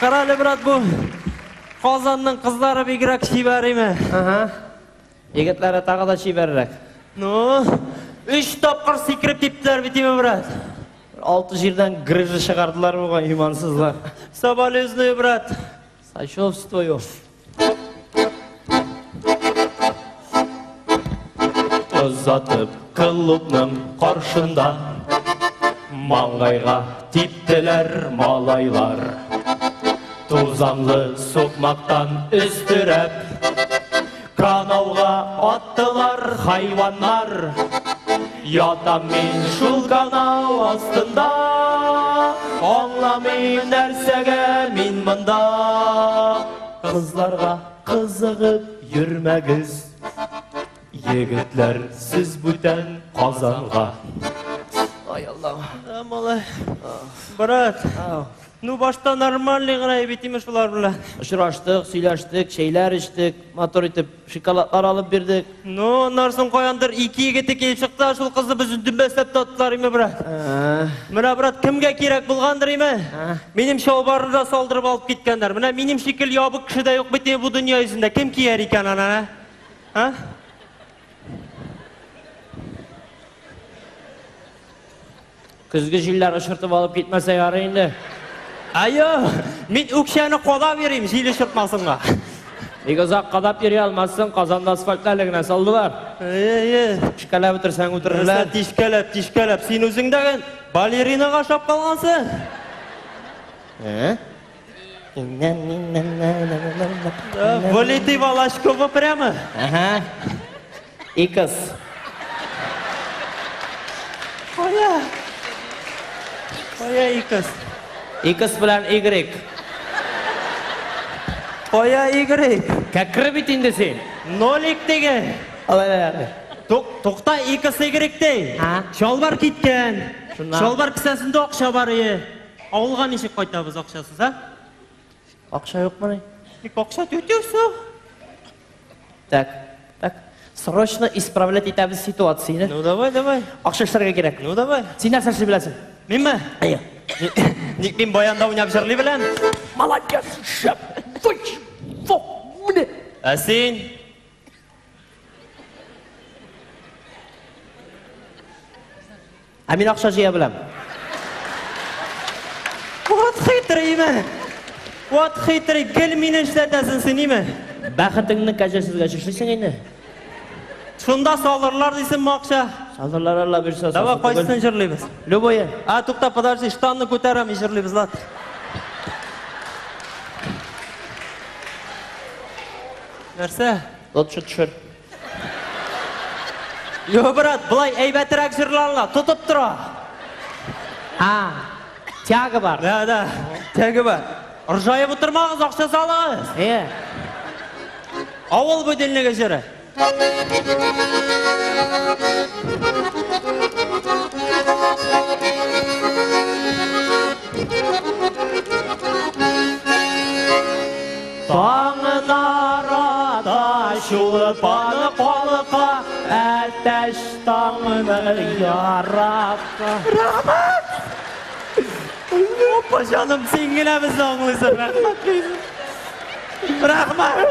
Karali brad bu. Qozonning qizlari begirak shibarimi? Aha. Yigitlari taqada shibarrak. No, 3 topqir sekirib tepdilar bitimi brad. 6 yerdan grizhi chiqardilar bo'lgan imansizlar. Соболезную, брат. Сочувствую. Uzatып klubның qarşında mangayga tiptiler malaylar. Tuzanlı sokmaktan üstürep kanalga attılar hayvanlar. Yatam men şul kanal astında anlamayım nersege min mında. Kızlarga kızıgıp yürmegiz. Yigitler siz бүтән Qozonga. Ay Allah. Амалай. Брат. Ну башта нормальный гына битими шулар белән. Очраштык, сөйләштек, чәйләр içtik, мотор итеп шоколадлар алып бирдек. Ну, нарсын каяндыр 2 егете килеп чыкты, шул кызны без дүмбәсләп тоттылар име, брат. Менә брат, кемгә кирәк булгандыр име? Минем шалбарны да салдырып алып киткәннәр. Менә минем шикел ябык кеше дә юк бит бу дөнья йөзендә. Кем кияр икән аны? Ha? Kızgı jiller ışırtıp alıp gitmese yarı indi. Ayo, men ökşəni qoda vereyim, jil ışırtmasınga. Bir uzak kadap yeri almazsın, Qozonda asfaltlarligine saldılar. Tişkelep otursan otururlar. Tişkelep. Sen özün degen balerinaga şap kalgansın. Вылетай Волошкова прямо. Ага. И кыз. Qo'ya ikiz. Ikiz bilan Y. Qo'ya Y. Kakri bit endi sen. Nolik degan. Alay. To'xta ikiz Y-de. Sholbar ketgan. Sholbar kisasida oqsha bor edi. Avulga nechib qaytamiz oqshasiz, ha? Oqsha yo'qmi? Oqsha yo'q. Так. Срочно исправлять эту ситуацию. Ну давай. Oqsha ishlarga kerak. Ну давай. Sen narsa ishlar bilasan? Menmi? Ayo. Men bayonda o'ynab jirli bilan. Молодец, шап. Фу. Sen Amin oqsha jiya bilan. What xitri gel meni ishlatasin sen nima? Baxtingni kajasizga tushirsan endi. Shunda solirlar deysanmi oqsha? Solirlar Allah bersa. Давай qaysidan jirlaymiz? Любое. To'xta, подожди, shtanni ko'taramiz, jirlaymiz, lat. Narsa? Lotcha tushir. Yo, brat, bulay aybatroq jirlarlar, tutib tura. Tiagi bor. Da, tiagi bor. Urjayib o'tirmag'iz, oqsha soling'iz. Avval bo'dilniga jira. Tağın arada şulpanı kolqa Ateş tağını yaratqa Rahmat! Hoppa canım, sen yine bizi anlıyorsun. Rahmat!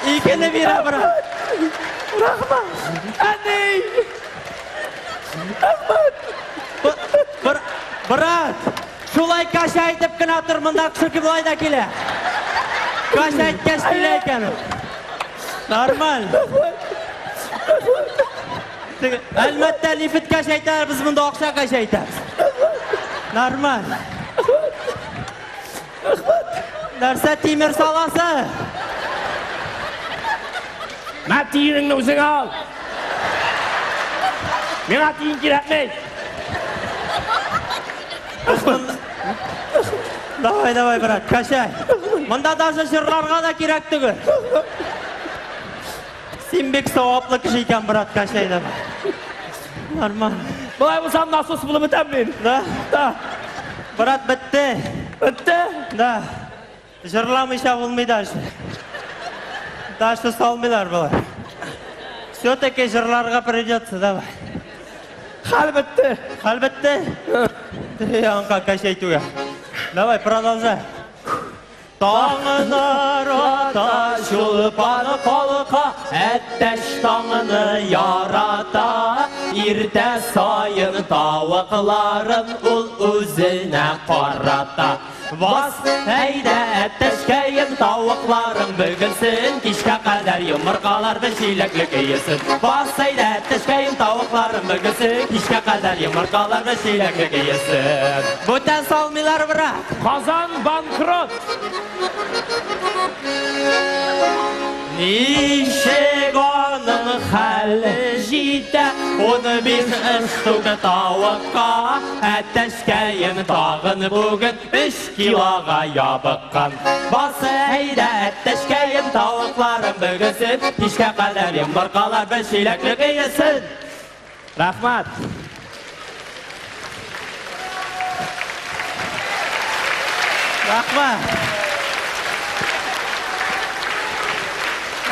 İkini bir bırak. Rahmat! Anne! Bırak! Şulay kaş aytıp kına turmunda kışırki bulay da kele. Kaş aytkaş kele ekan. Normal. Albatta lifit kaş aytar, biz bunda oqsha kaş aytamiz. Normal. Narsa temir salası. Men tiyiningni o'zing ol. Menga tiyin kerakmi? Давай, брат, kaşay. Bunda даже jırlarga da kerak tugul. Sen bek savaplı kishi ekan, brat, kaşay da. Normal. Bulay bo'lsam nasos bo'lib o'taman. Da. Brat, bitti. Da. Jırlamışa olmaydı aşı. Daşı salmıyorlar böyle. Все-таки жырларға придется, давай. Halbuki. Halbuki. Анка кашайтуга. Давай, продолжай. Таңыныр ата, шулпаны қалықа, әттәш таңыны ярата, иртә сайын тауықларын ул өзіне қарата. Бас әйдә әттәшкәйім тауықларын бүгінсін, кешке қадар йомырқаларды шилеклі кейесін. Бас әйдә әттәшкәйім тауықларын бүгінсін, кешке қадар йомырқаларды шилеклі кейесін. Бүтән салмилар бірақ. Қазан банкрот. Нишек оның хәлі житі, оны біз үштігі тауыққа, әттәшкәйін тағын бүгін 3 килоға ябыққан. Басы әйді әттәшкәйін тауықларын бүгісін, кешке қадар йомырқалар бір шилеклі кейесін. Рахмат. Рахмат.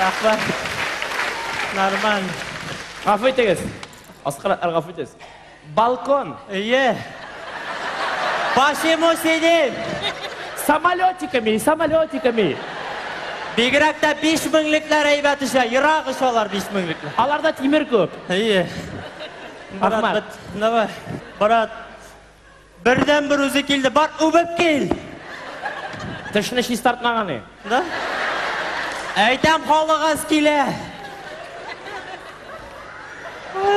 Рахмат. Нормально. Ғафу етіңіз. Асқар ғафу етіңіз. Балкон. Почему сидим? Самолетиками. Бигрәкті 5000-ліклер әйбәт іше, Ирақ іш олар 5000-ліклер. Аларда темір көп. Рахмат. Давай, брат. Бірден бір өзі келді, бар, өбіп кел. Тішіні шистартмағаны. Да? Әйтем қалығыз келе.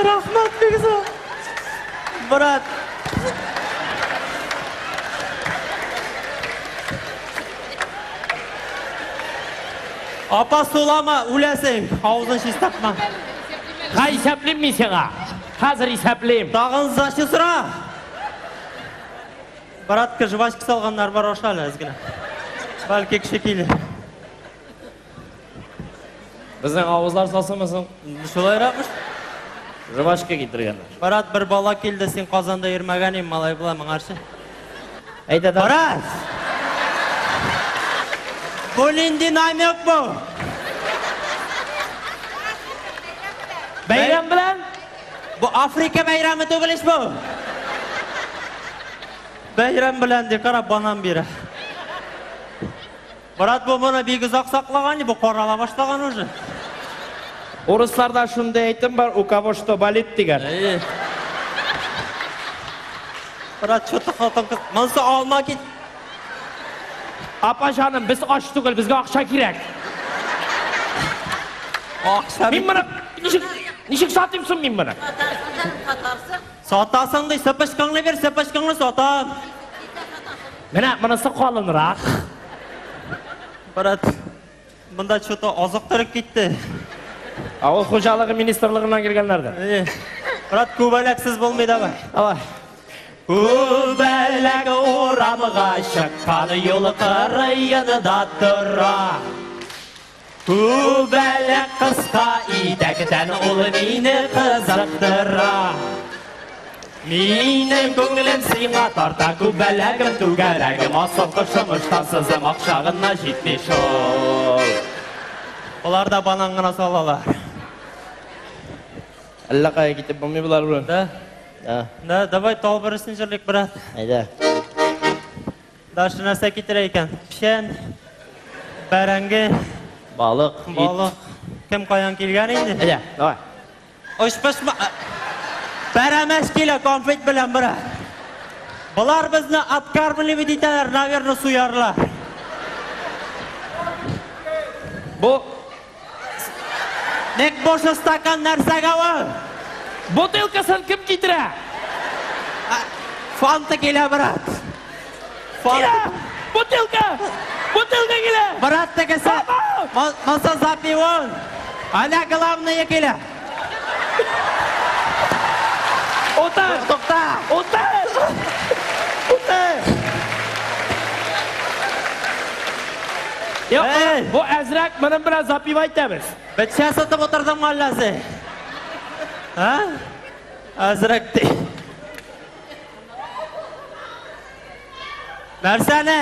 Рахмат бегізі. Брат. Апа сулама, үләсің, ауызын шистартма. Ға есәплейм мен сеға. Қазір есәплейм. Тағын зашы сұра. Братқа жывашки салғандар бар ошалы әзгіні. Бәлке кіші келі. Біздің ауызлар салсымысың? Шолай рақмыш? Жывашка кетіргенді. Брат, бір бала келді, сен қазанда ермәген ем, малай бұла мұңаршы. Әйді да. Брат! Бұл енді намек бұл. Бәйрам білән? Бұл Африка бәйрамы түгіліш бұл. Бәйрам білән де қара банан бері. Брат, бұл мұны бегі зақсақлаған, бұл қорала баштаған уже. Орыстарда шунда айтым бар, у кого что болит деген. Брат, что-то қалтын қыз. Мұнысы алма кет. Апа жаным, біз аш түгіл, бізге ақша керек. Ақша Мен мұны, нешік сатымсың мен мұны? Сатасың дей, сыпышқыңны бер, сыпышқыңны сатам. Мені мұнысы қолынырақ. Брат, бұнда что-то азық түрік кетті. Ауыл қожалығы министрлігінен келгендерді. Брат, көбәләксіз болмайды бай. Алай. Көбәләк орамыға шыққаны елі қырыйыны да тұра. Көбәләк қысқа итәктен олы мені қызықтыра. Менің көңілім сыйға тарта, көбәләгім түгәрәгім, асылқы шымыштан сызым ақшағына жетмеш ол. Олар да бананғына салалар. Әлі қай кетіп болмай бұлар бұрын? Да, давай тау бірісін жүрлік, брат. Айда. Дашы нәрсе кетір екен. Пішен, бәрәңгі, Балық, балық. Кім қаян келген енді? Айда, давай. Ұшпышма. Бәрәмәш келі, конфет білен, брат. Бұлар бізні откармливі дейтелер, наверное, суярлар. Бұл Нек бошы стакан нәрсәге ол? бутылкасын кім кетірі? Фанта келе, брат. Келе! Бутылка! Бутылка келе! Брат текесі. Маса запивон. Ана главное келе. Отар! Тоқта. Отар! Бұл әзірәк мұның біраз запив айтамыз. Бітше сатып отырдың малласы. Әзірәк де. Нәрсәні?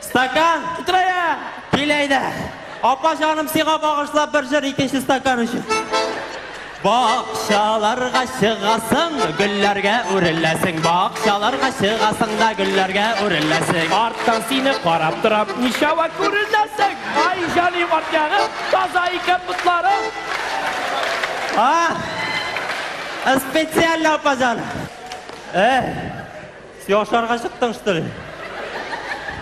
Стакан? Бақшаларға шығасың, гүлләргә үреләсің. Бақшаларға шығасың да гүлләргә үреләсің. Арттан сені қарап тұрам, нишава көрінесің. Ай, жаным атяғым, таза екен бұтларым. Специально апажан. Сүйошарға шықтың, что ли?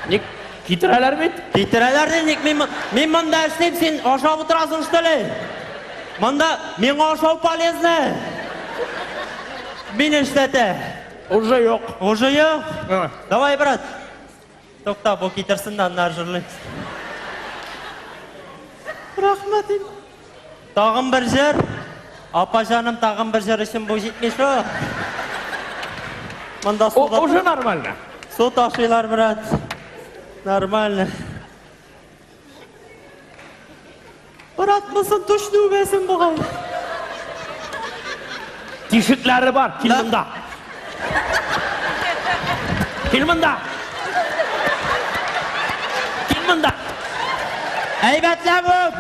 Ник, кетірәлер бет? Кетірәлерден, мен мұнда іштеп, сен ашап отырасың, что ли? Мұнда мен ашау полезны. Мен іштеті. Уже yok. Уже yok? Давай, брат. Тоқта, бұл кетірсін да, нар жырлы. Рахмет. Тағым бір жер. Апа жаным, тағым бір жер үшін бұл жетмеш о. Мұнда суда... Уже нормально. Су ташилар, брат. Нормально. Брат, мұсын түшіну бәсін бұғай. Тишітлері бар, кел мұнда. Кел мұнда. Кел мұнда. Әйбәтләп өп.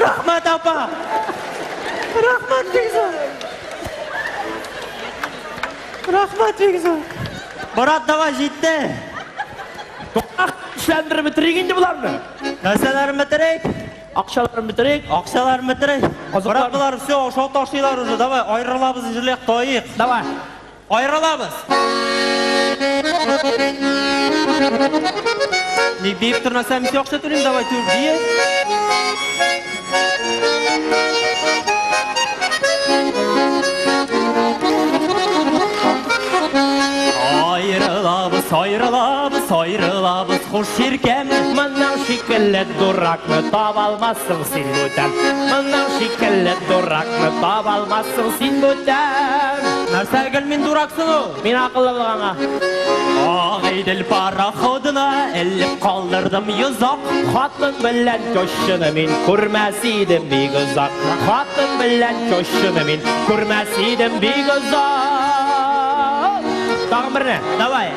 Рахмет, апа. Рахмет, бекзор. Рахмет, бекзор. Брат, давай, жетті. İşlendirip bitireyince bularını. Нәрселерін бітірейік. Akşalarını bitireyik. Ақшаларын бітірейік. Брат, бұлар все, шау ташилар уже. Давай, айрылабыз, жерлек тойық. Давай. Айрылабыз. Не deyip turna, sen bir akşa turayım, давай tur diye. Ayrılabız, ayrılabız, ayrılabız, hoş şirkem. Mınnav şikillet durakını tabalmazsın sen öten. Mınnav şikillet durakını tabalmazsın sen öten. Нәрсә гел мин дураксың о? Мен ақылы болғанға. Ағайдыл пароходына іліп қалдырдым юзақ. Қатын білән көшшіні мен көрмәсейдім бек ұзақ. Қатын білән көшшіні мен көрмәсейдім бек ұзақ. Тағым біріне. Давай.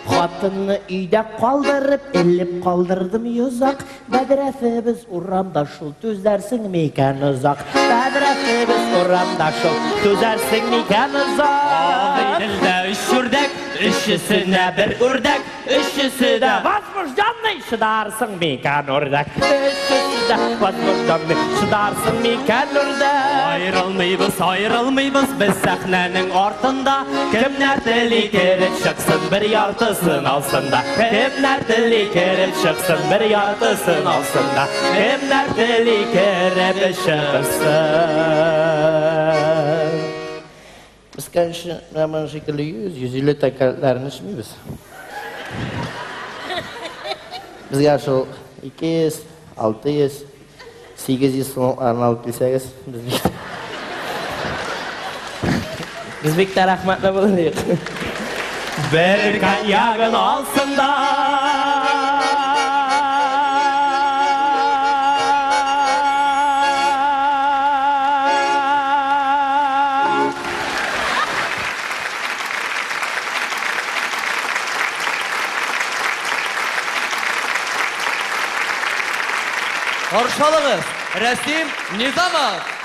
Қатынны үйде қалдырып, іліп қалдырдым юзақ. Бәдірәфі біз ұрамда шыл төздерсің мекен ұзақ. Бәдірәфі біз ұрамда шыл төздерсің мекен ұзақ. Ағайдылда үш үрдәк, үшісіне бір үрдәк, үшісі де Возбужденный шыдарсың мекен үрдәк. Үшісі де возбужденный шыдарсың мекен үрдәк. Айрылмайбыз, айрылмайбыз біз сәхнәнің артында. Кімнәр тілі керіп шықсын бір яртысын алсында. Кімнәр тілі керіп шықсын бір яртысын алсында. Кімнәр тілі керіп шықсын. Biz kanşı hemen şekilde 100-150 tekerlerini içmiyoruz. Biz karşı 200, 600, 800 sonlarını alıp bilseniz biz bekler rahmetli bulunuyuz. Bir kanyagın alsında. Qarşalığız, Rəsim Nizamov.